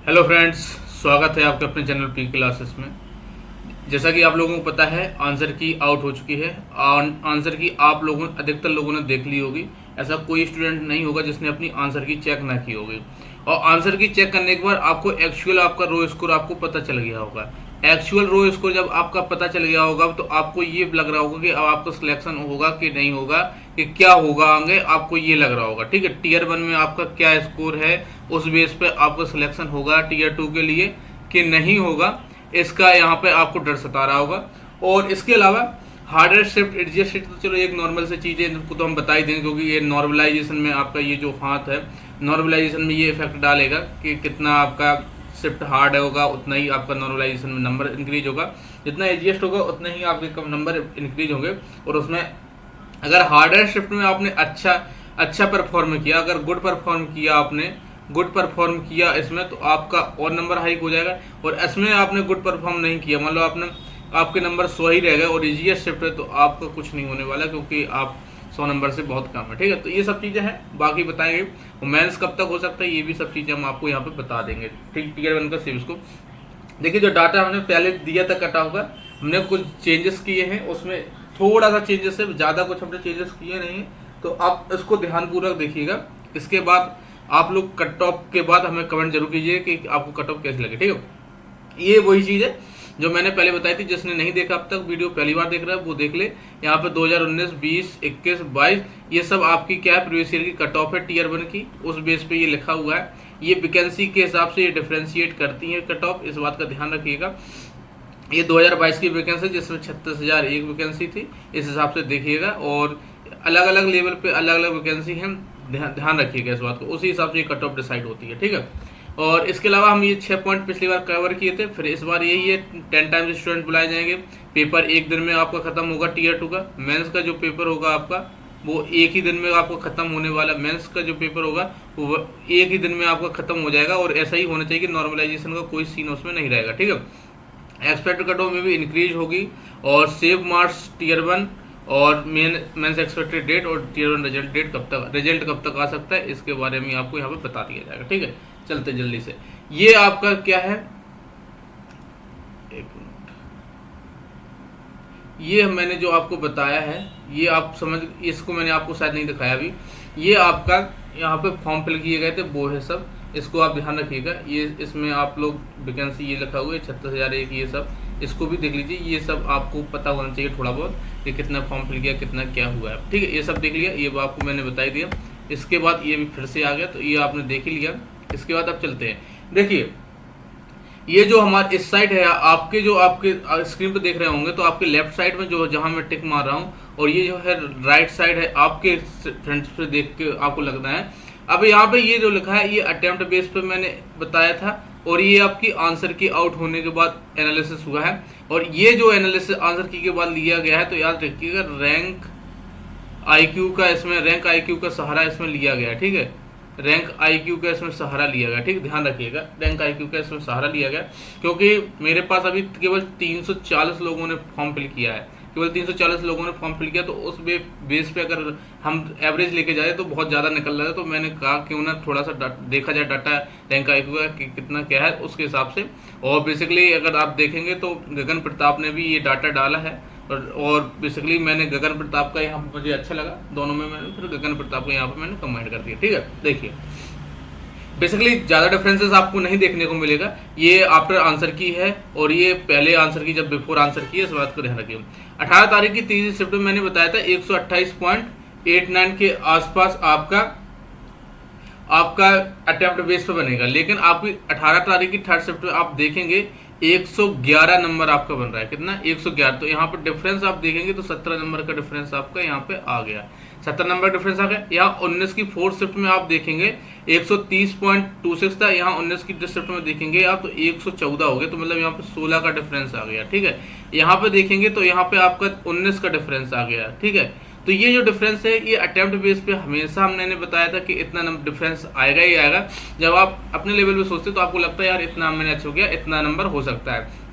Hello friends, स्वागत है आपके अपने चैनल पी क्लासेस में। जैसा कि आप लोगों को पता है, आंसर की आउट हो चुकी है। आंसर की आप लोगों अधिकतर लोगों ने देख ली होगी। ऐसा कोई स्टूडेंट नहीं होगा जिसने अपनी आंसर की चेक ना की होगी। और आंसर की चेक करने के बाद आपको एक्चुअल आपका रो स्कोर आपको पता चल गया होगा। एक्चुअल रो स्कोर जब आपका पता चल गया होगा तो आपको ये लग रहा होगा कि अब आपका सिलेक्शन होगा कि नहीं होगा, कि क्या होगा आगे, आपको ये लग रहा होगा। ठीक है, टीयर 1 में आपका क्या स्कोर है, उस बेस पे आपका सिलेक्शन होगा टीयर 2 के लिए कि नहीं होगा, इसका यहाँ पे आपको डर सता रहा होगा। और इसके अलावा हार्डर शिफ्ट एडजस्ट शिफ्ट तो चलो एक नॉर्मल से चीज़ है, इनको तो हम बता ही देंगे क्योंकि ये नॉर्मलाइजेशन में आपका ये जो हाथ है, नॉर्मलाइजेशन में ये इफेक्ट डालेगा कि कितना आपका शिफ्ट हार्ड होगा उतना ही आपका नॉर्मलाइजेशन में नंबर इंक्रीज होगा, जितना एडजस्ट होगा उतना ही आपके कम नंबर इंक्रीज होंगे। और उसमें अगर हार्डर शिफ्ट में आपने अच्छा परफॉर्म किया, अगर गुड परफॉर्म किया इसमें, तो आपका और नंबर हाइक हो जाएगा। और इसमें आपने गुड परफॉर्म नहीं किया, मान लो आपके नंबर 100 ही रह गए और इजीएस्ट शिफ्ट है, तो आपका कुछ नहीं होने वाला क्योंकि आप 100 नंबर से बहुत कम है। ठीक है, तो ये सब चीज़ें हैं, बाकी बताएंगे। मेंस कब तक हो सकता है, ये भी सब चीज़ें हम आपको यहाँ पे बता देंगे। ठीक, टीयर 1 का सिविल को देखिए, जो डाटा हमने पहले दिया था कटा होगा, हमने कुछ चेंजेस किए हैं उसमें, थोड़ा सा चेंजेस है, ज़्यादा कुछ हमने चेंजेस किए नहीं। तो आप इसको ध्यानपूर्वक देखिएगा। इसके बाद आप लोग कट ऑफ के बाद हमें कमेंट जरूर कीजिए कि आपको कट ऑफ कैसी लगे। ठीक है, ये वही चीज़ है जो मैंने पहले बताई थी। जिसने नहीं देखा अब तक, वीडियो पहली बार देख रहा है वो देख ले। यहाँ पे 2019, 20, 21, 22 ये सब आपकी क्या है, प्रीवियस ईयर की कट ऑफ है टीयर 1 की, उस बेस पे ये लिखा हुआ है। ये वैकेंसी के हिसाब से ये डिफ्रेंशिएट करती है कट ऑफ, इस बात का ध्यान रखिएगा। ये 2022 की वैकेंसी जिसमें 36,001 वैकेंसी थी, इस हिसाब से देखिएगा। और अलग अलग लेवल पे अलग अलग वैकेंसी हैं, ध्यान रखिएगा इस बात को, उसी हिसाब से ये कट ऑफ डिसाइड होती है। ठीक है, और इसके अलावा हम ये 6 पॉइंट पिछली बार कवर किए थे, फिर इस बार यही है, 10 टाइम्स स्टूडेंट बुलाए जाएंगे। पेपर एक दिन में आपका खत्म होगा टीयर 2 का। मेंस का जो पेपर होगा आपका वो एक ही दिन में आपको खत्म होने वाला, मेंस का जो पेपर होगा वो एक ही दिन में आपका खत्म हो जाएगा। और ऐसा ही होना चाहिए कि नॉर्मलाइजेशन का कोई सीन उसमें नहीं रहेगा। ठीक है, एक्सपेक्ट कट ऑफ में भी इंक्रीज होगी। और सेव मार्क्स टीयर 1 और मेंस एक्सपेक्टेड डेट और टीयर 1 रिजल्ट कब तक आ सकता है, इसके बारे में आपको यहाँ पे बता दिया जाएगा। ठीक है, चलते जल्दी से। ये आपका क्या है, एक मिनट, ये मैंने जो आपको बताया है ये आप समझ, इसको मैंने आपको शायद नहीं दिखाया अभी। ये आपका यहाँ पे फॉर्म फिल किए गए थे वो है सब, इसको आप ध्यान रखिएगा। ये इसमें आप लोग वैकेंसी ये लिखा हुआ है 36,001, ये सब इसको भी देख लीजिए। ये सब आपको पता होना चाहिए थोड़ा बहुत कि कितना फॉर्म फिल किया, कितना क्या हुआ है। ठीक है, ये सब देख लिया, ये आपको मैंने बता ही दिया। इसके बाद ये भी फिर से आ गया, तो ये आपने देख ही लिया। इसके बाद आप चलते हैं, देखिए ये जो हमारे इस साइड है, आपके जो आपके स्क्रीन पे देख रहे होंगे, तो आपके लेफ्ट साइड में जो जहां मैं टिक मार रहा हूं, और ये जो है राइट साइड है, आपके फ्रंट पे देख के आपको लगता है। अब यहाँ पे ये जो लिखा है ये अटेम्प्ट बेस पे मैंने बताया था, और ये आपकी आंसर की आउट होने के बाद एनालिसिस हुआ है। और ये जो एनालिसिस आंसर की के बाद लिया गया है, तो याद रखिएगा रैंक आईक्यू का सहारा इसमें लिया गया है। ठीक है, रैंक आईक्यू का इसमें सहारा लिया गया। ठीक, ध्यान रखिएगा, रैंक आईक्यू का इसमें सहारा लिया गया, क्योंकि मेरे पास अभी केवल 340 लोगों ने फॉर्म फिल किया है, केवल 340 लोगों ने फॉर्म फिल किया। तो उस बेस पे अगर हम एवरेज लेके जाए तो बहुत ज़्यादा निकल रहा है। तो मैंने कहा क्यों ना थोड़ा सा देखा जाए डाटा रैंक आईक्यू का कि कितना क्या है उसके हिसाब से। और बेसिकली अगर आप देखेंगे तो गगन प्रताप ने भी ये डाटा डाला है, और बेसिकली मैंने गगन प्रताप का यहाँ मुझे अच्छा लगा, दोनों में मैंने फिर गगन प्रताप को यहाँ पे मैंने कमेंट कर दिया। ठीक है, देखिए बेसिकली ज़्यादा डिफरेंसेस आपको नहीं देखने को मिलेगा। ये आफ्टर आंसर की है और ये पहले आंसर की, जब बिफोर आंसर की है, इस बात को ध्यान रखिए। 18 तारीख की तीसरी शिफ्ट में मैंने बताया था 128.89 के आसपास आपका अटेम्प्ट बेस पे बनेगा। लेकिन आपकी 18 तारीख की थर्ड शिफ्ट में आप देखेंगे 111 नंबर आपका बन रहा है। कितना, 111। तो यहाँ पर डिफरेंस आप देखेंगे तो 17 नंबर का डिफरेंस आपका यहाँ पे आ गया, 17 नंबर डिफरेंस आ गया। यहाँ 19 की फोर्थ शिफ्ट में आप देखेंगे 130.26 था, यहाँ 19 की शिफ्ट में देखेंगे आप तो 114 हो गया, तो मतलब यहाँ पे 16 का डिफरेंस आ गया। ठीक है, यहाँ पे देखेंगे तो यहाँ पे आपका 19 का डिफरेंस आ गया। ठीक है, तो ये जो डिफरेंस है ये अटेम्प्ट बेस पे हमेशा हमने बताया था कि इतना डिफरेंस आएगा ही आएगा। जब आप अपने लेवल पे सोचते तो आपको लगता है यार इतना मैंने अच्छा हो गया, इतना नंबर हो सकता है।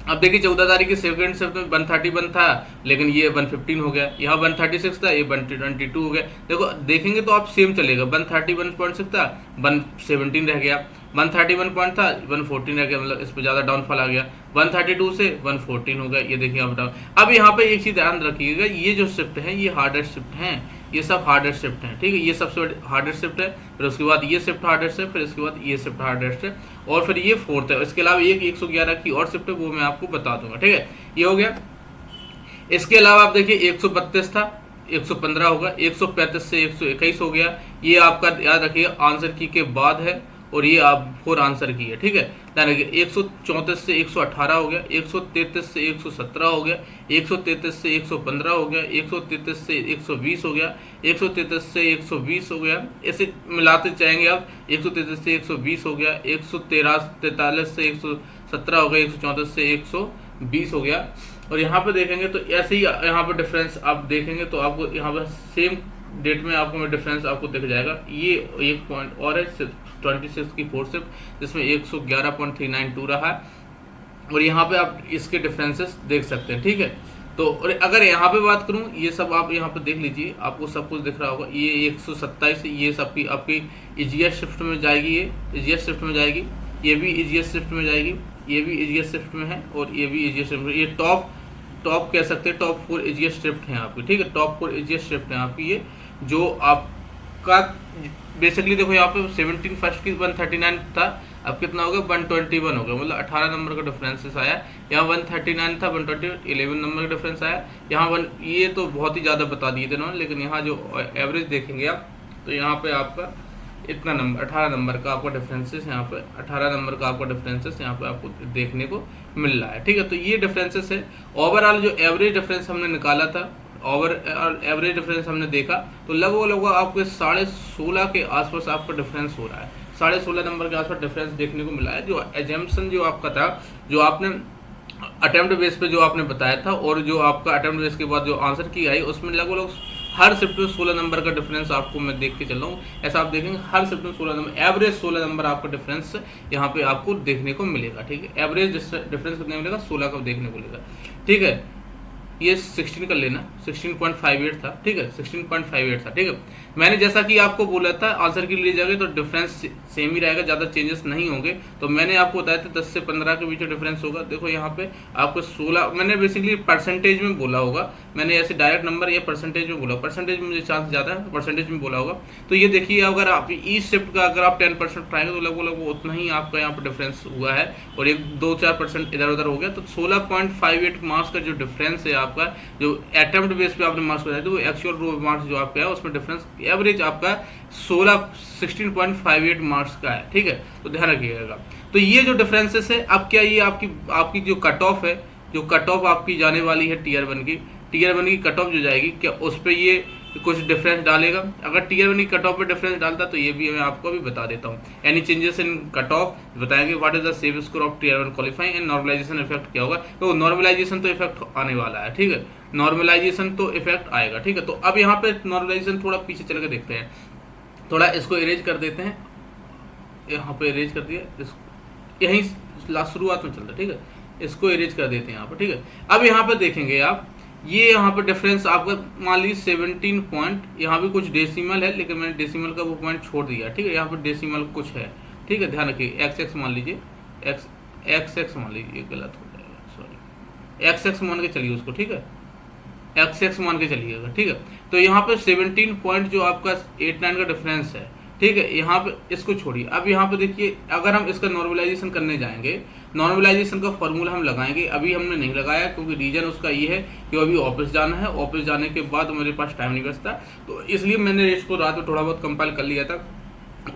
अब देखिए 14 तारीख की सेकंड शिफ्ट में 131 था, लेकिन ये 115 हो गया। यहाँ 136 था, ये 122 हो गया। देखो देखेंगे तो आप सेम चलेगा, 131.6 था, 117 रह गया। 131 पॉइंट था 114 रह गया, मतलब इस पर ज़्यादा डाउनफॉल आ गया। 132 से 114 हो गया, ये देखिए अप डाउन। अब यहाँ पे एक चीज़ ध्यान रखिएगा, ये जो शिफ्ट है ये हार्डेस्ट शिफ्ट हैं, ये सब हार्डेस्ट शिफ्ट हैं, ठीक है। ये सबसे हार्डेस्ट शिफ्ट है, फिर उसके बाद ये शिफ्ट हार्डेस्ट है, फिर इसके बाद ये शिफ्ट हार्डेस्ट है, और फिर ये फोर्थ है। इसके अलावा एक 111 की और शिफ्ट है, वो मैं आपको बता दूंगा, ठीक है। ये हो गया। इसके अलावा आप देखिए 132 था 115 होगा, 135 से 121 हो गया। ये आपका याद रखिएगा आंसर की के बाद है, और ये आप 4 आंसर की है, ठीक है। ध्यान रखिए 134 से 118 हो गया, 133 से 117 हो गया, 133 से 115 हो गया, 133 से 120 हो गया, 133 से 120 हो गया। ऐसे मिलाते जाएंगे आप, 133 से 120 हो गया, 143 से 117 हो गया, 134 से 120 हो गया। और यहाँ पे देखेंगे तो ऐसे ही यहाँ पे डिफरेंस आप देखेंगे तो आपको यहाँ पे सेम डेट में आपको डिफरेंस आपको दिख जाएगा। ये एक पॉइंट और है 26 की 4 शिफ्ट, जिसमें 111.392 रहा है, और यहाँ पे आप इसके डिफरेंसेस देख सकते हैं, ठीक है। तो और अगर यहाँ पे बात करूँ, ये सब आप यहाँ पे देख लीजिए, आपको सब कुछ दिख रहा होगा। ये 127 ये सबकी आपकी ईजीएस शिफ्ट में जाएगी, ये ईजीएस शिफ्ट में जाएगी, ये भी ईजीएस शिफ्ट में जाएगी, ये भी ईजीएस शिफ्ट में है, और ये भी ईजीएस शिफ्ट में। ये टॉप कह सकते हैं, टॉप 4 ईजीएस शिफ्ट हैं आपकी, ठीक है। टॉप 4 ईजीएस शिफ्ट हैं आपकी, ये जो आपका बेसिकली देखो यहाँ पे 17 फर्स्ट की 139 था, अब कितना हो गया 121 हो गया, मतलब 18 नंबर का डिफरेंसेस आया। यहाँ 139 था 120 11 नंबर का डिफरेंस आया। यहाँ ये तो बहुत ही ज़्यादा बता दिए थे उन्होंने, लेकिन यहाँ जो एवरेज देखेंगे आप तो यहाँ पे आपका इतना नंबर 18 नंबर का आपका डिफरेंसेस यहाँ पे 18 नंबर का आपका डिफरेंसेस यहाँ पे आपको देखने को मिल रहा है, ठीक है। तो ये डिफरेंसेस है। ओवरऑल जो एवरेज डिफरेंस हमने निकाला था, एवरेज डिफरेंस हमने देखा तो लगभग आपके 16.5 के आसपास आपका डिफरेंस हो रहा है। 16.5 नंबर के आसपास डिफरेंस देखने को मिला है। जो एजम्पशन जो आपका था, जो आपने अटेम्प्ट बेस पे जो आपने बताया था, और जो आपका अटेम्प्ट बेस के बाद जो आंसर की आई, उसमें लगभग हर शिफ्ट में 16 नंबर का डिफरेंस आपको मैं देख के चल रहा हूँ। ऐसा आप देखेंगे हर शिफ्ट में 16 नंबर, एवरेज 16 नंबर आपका डिफरेंस यहाँ पे आपको देखने को मिलेगा, ठीक है। एवरेज डिफरेंस कितने मिलेगा 16 का देखने को मिलेगा, ठीक है। ये 16 कर लेना, 16.58 था, ठीक है, 16.58 था, ठीक है। मैंने जैसा कि आपको बोला था आंसर के लिए जाएगा तो डिफरेंस सेम ही रहेगा, ज़्यादा चेंजेस नहीं होंगे। तो मैंने आपको बताया था 10 से 15 के बीच डिफरेंस होगा। देखो यहाँ पे आपको 16, मैंने बेसिकली परसेंटेज में बोला होगा, मैंने ऐसे डायरेक्ट नंबर या परसेंटेज में बोला, परसेंटेज में मुझे चांस ज़्यादा है, परसेंटेज में बोला होगा। तो ये देखिए अगर आप ईच शिफ्ट का अगर आप 10% उठाएंगे तो लगभग उतना ही आपका यहाँ पर डिफरेंस हुआ है, और 1-2-4% इधर उधर हो गया। तो 16.58 मार्क्स का जो डिफरेंस है आपका, जो अटेम्प्ट बेस पे आपने मार्क्स बताया, तो वो एक्चुअल मार्क्स जो आपका है उसमें डिफरेंस एवरेज आपका 16.58 मार्क्स का है, ठीक है। तो ध्यान रखिएगा। तो ये जो डिफरेंसेस है, अब क्या ये आपकी जो कट ऑफ है, जो कट ऑफ आपकी जाने वाली है टीयर 1 की कट ऑफ जो जाएगी, क्या उस पर ये कुछ डिफरेंस डालेगा? अगर टीयर 1 की कट ऑफ पे डिफरेंस डालता तो ये भी मैं आपको भी बता देता हूँ। Any changes in cut off बताएंगे, what is the safe score of tier 1 qualifying, and normalisation effect क्या होगा। तो नॉर्मलाइजेशन तो इफेक्ट आने वाला है, ठीक है, नॉर्मलाइजेशन तो इफेक्ट आएगा, ठीक है। तो अब यहाँ पे नॉर्मलाइजेशन थोड़ा पीछे चल के देखते हैं, थोड़ा इसको इरेज कर देते हैं, यहाँ पे इरेज कर दिया, यहीं शुरुआत में चलता है, ठीक है, इसको इरेज कर देते हैं यहाँ पर, ठीक है। अब यहाँ पे देखेंगे आप, ये यहाँ पर डिफरेंस आपका मान लीजिए 17 पॉइंट, यहाँ भी कुछ डेसिमल है, लेकिन मैंने डेसिमल का वो पॉइंट छोड़ दिया, ठीक है। यहाँ पर डेसिमल कुछ है, ठीक है, ध्यान रखिए। एक्स मान लीजिए, एक्स मान लीजिए, गलत हो जाएगा, सॉरी, एक्स मान के चलिए उसको, ठीक है, एक्स मान के चलिएगा, ठीक है। तो यहाँ पे 17 पॉइंट जो आपका 89 का डिफरेंस है, ठीक है, यहाँ पे इसको छोड़िए। अब यहाँ पे देखिए, अगर हम इसका नॉर्मलाइजेशन करने जाएंगे, नॉर्मलाइजेशन का फॉर्मूला हम लगाएंगे, अभी हमने नहीं लगाया क्योंकि रीजन उसका ये है कि अभी ऑफिस जाना है, ऑफिस जाने के बाद मेरे पास टाइम नहीं बचता, तो इसलिए मैंने इसको रात में थोड़ा बहुत कंपाइल कर लिया था।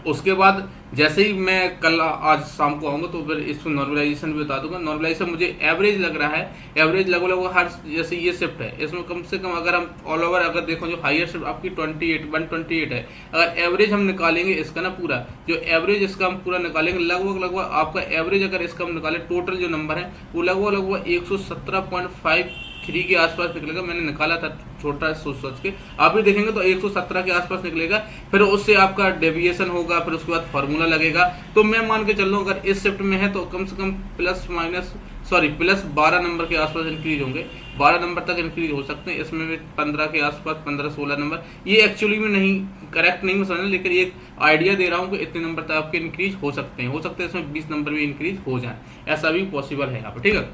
उसके बाद जैसे ही मैं कल आज शाम को आऊँगा तो फिर इसको नॉर्मलाइजेशन भी बता दूंगा। नॉर्मलाइजेशन मुझे एवरेज लग रहा है, एवरेज लगभग हर, जैसे ये शिफ्ट है, इसमें कम से कम अगर हम ऑल ओवर अगर देखो, जो हाईएस्ट शिफ्ट आपकी 128 है, अगर एवरेज हम निकालेंगे इसका ना पूरा, जो एवरेज इसका हम पूरा निकालेंगे, लगभग आपका एवरेज अगर इसका हम निकालें, टोटल जो नंबर है वो लगभग 117.53 के आसपास निकलेगा। मैंने निकाला था छोटा सोच के, आप भी देखेंगे तो 117 के आसपास निकलेगा। फिर उससे आपका डेविएशन होगा, फिर उसके बाद फार्मूला लगेगा। तो मैं मान के चल रहा हूँ अगर इस शिफ्ट में है तो कम से कम plus minus sorry plus 12 number के आसपास इंक्रीज होंगे, 12 नंबर तक इंक्रीज हो सकते हैं, इसमें भी 15 के आसपास, 15-16 नंबर। ये एक्चुअली में नहीं करेक्ट नहीं मैं समझना, लेकिन एक आइडिया दे रहा हूँ कि इतने नंबर तक आपके इंक्रीज हो सकते हैं इसमें 20 नंबर भी इंक्रीज हो जाए, ऐसा भी पॉसिबल है यहाँ पर, ठीक है।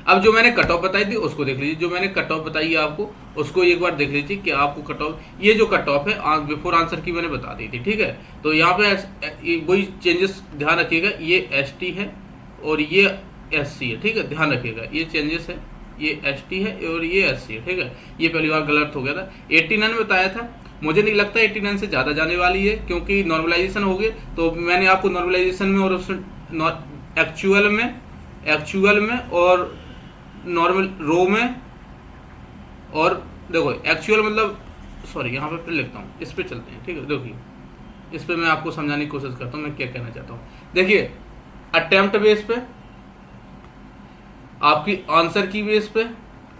अब जो मैंने कट ऑफ बताई थी उसको देख लीजिए, जो मैंने कट ऑफ बताई है आपको उसको एक बार देख लीजिए कि आपको कट ऑफ, ये जो कट ऑफ है बिफोर आंसर की मैंने बता दी थी, ठीक है। तो यहाँ पे वही चेंजेस ध्यान रखिएगा, ये ST है और ये SC है, ठीक है, ध्यान रखिएगा ये चेंजेस है, ये ST है और ये SC है, ठीक है। ये पहली बार गलत हो गया था, 89 बताया था, मुझे नहीं लगता 89 से ज़्यादा जाने वाली है, क्योंकि नॉर्मलाइजेशन हो गए। तो मैंने आपको नॉर्मलाइजेशन में और उसमें एक्चुअल में और नॉर्मल रो में, और देखो एक्चुअल मतलब सॉरी यहाँ पे लिखता हूँ, इस पे चलते हैं, ठीक है। देखिए इस पे मैं आपको समझाने की कोशिश करता हूँ मैं क्या कहना चाहता हूँ। देखिए अटेम्प्ट बेस पे, आपकी आंसर की बेस पे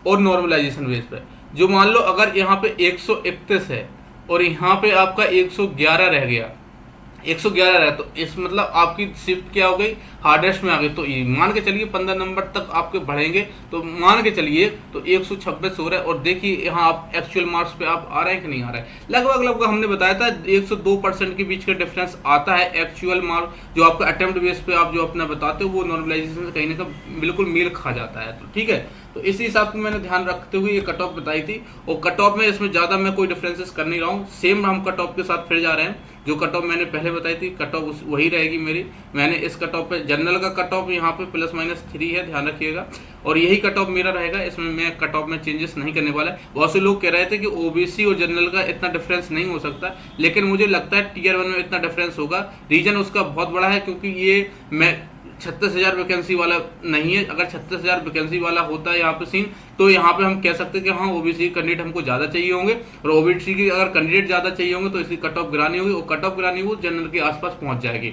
और नॉर्मलाइजेशन बेस पे, जो मान लो अगर यहाँ पे 131 है और यहाँ पे आपका 111 रह गया, 111 रहा, तो इस मतलब आपकी शिफ्ट क्या हो गई, हार्डेस्ट में आ गई। तो ये मान के चलिए 15 नंबर तक आपके बढ़ेंगे, तो मान के चलिए तो 126 हो रहा है। और देखिए यहाँ आप एक्चुअल मार्क्स पे आप आ रहे हैं कि नहीं आ रहा है, लगभग हमने बताया था 102% के बीच का डिफरेंस आता है एक्चुअल मार्क, जो आपका अटेम्प्ट बेस पे आप जो अपना बताते हो वो नॉर्मलाइजेशन से कहीं ना कहीं बिल्कुल मेल खा जाता है, तो ठीक है। तो इसी हिसाब से मैंने ध्यान रखते हुए ये कट ऑफ बताई थी, और कट ऑफ में इसमें ज़्यादा मैं कोई डिफरेंसेस कर नहीं रहा हूँ, सेम हम कट ऑफ के साथ फिर जा रहे हैं। जो कट ऑफ मैंने पहले बताई थी कट ऑफ वही रहेगी मेरी। मैंने इस कट ऑफ पे जनरल का कट ऑफ यहाँ पे ±3 है, ध्यान रखिएगा, और यही कट ऑफ मेरा रहेगा, इसमें मैं कट ऑफ में चेंजेस नहीं करने वाला। बहुत से लोग कह रहे थे कि OBC और जनरल का इतना डिफरेंस नहीं हो सकता, लेकिन मुझे लगता है Tier 1 में इतना डिफरेंस होगा। रीजन उसका बहुत बड़ा है, क्योंकि ये मैं 36,000 वैकेंसी वाला नहीं है। अगर 36,000 वैकेंसी वाला होता है यहाँ पे सीन, तो यहाँ पे हम कह सकते हैं कि हाँ OBC कैंडिडेट हमको ज़्यादा चाहिए होंगे, और OBC की अगर कैंडिडेट ज़्यादा चाहिए होंगे तो इसकी कट ऑफ गिरानी होगी, और कट ऑफ गिरानी वो जनरल के आसपास पहुँच जाएगी।